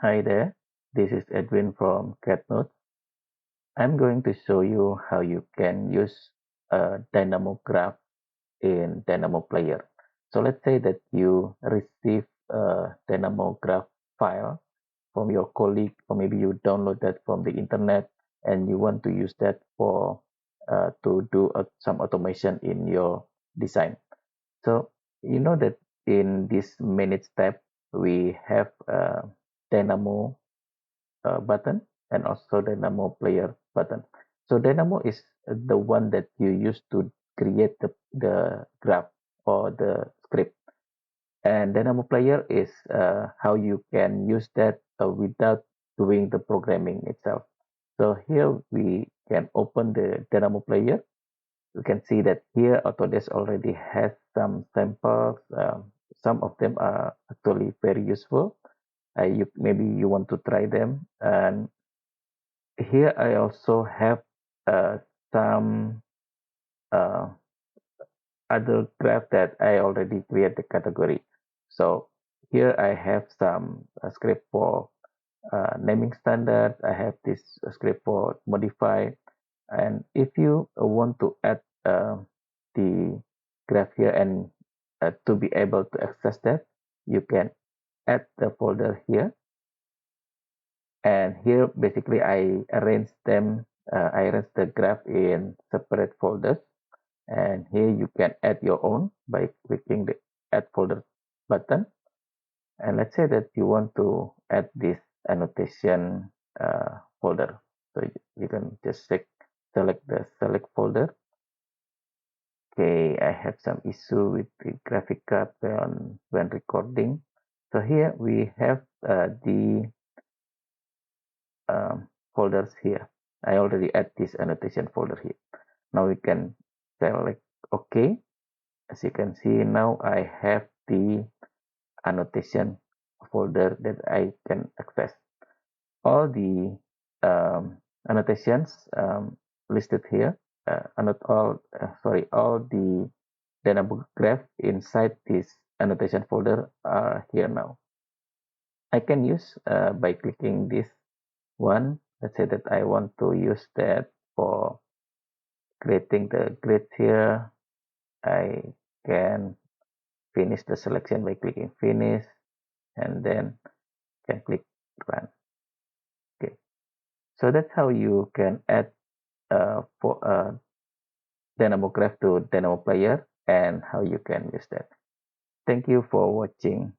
Hi there, this is Edwin from CatNote. I'm going to show you how you can use a Dynamo graph in Dynamo Player. So let's say that you receive a Dynamo graph file from your colleague, or maybe you download that from the internet and you want to use that for to do some automation in your design. So you know that in this Manage tab, we have a Dynamo button and also Dynamo player button. So Dynamo is the one that you use to create the graph or the script. And Dynamo player is how you can use that without doing the programming itself. So here we can open the Dynamo player. You can see that here Autodesk already has some samples. Some of them are actually very useful. Maybe you want to try them, and here I also have some uh, other graph that I already create the category. So here I have some script for naming standard. I have this script for modify. And if you want to add the graph here and to be able to access that, you can add the folder here. And here basically I arrange the graph in separate folders, and here you can add your own by clicking the add folder button. And let's say that you want to add this annotation folder, so you can just select the select folder. Okay, I have some issue with the graphic card when recording. So here we have the folders here. I already add this annotation folder here. Now we can select OK. As you can see, now I have the annotation folder that I can access. All the annotations listed here, not all, all the Dynamo graph inside this annotation folder are here now. I can use by clicking this one. Let's say that I want to use that for creating the grid here. I can finish the selection by clicking finish and then can click run. Okay, so that's how you can add for Dynamo graph to Dynamo player and how you can use that. Thank you for watching.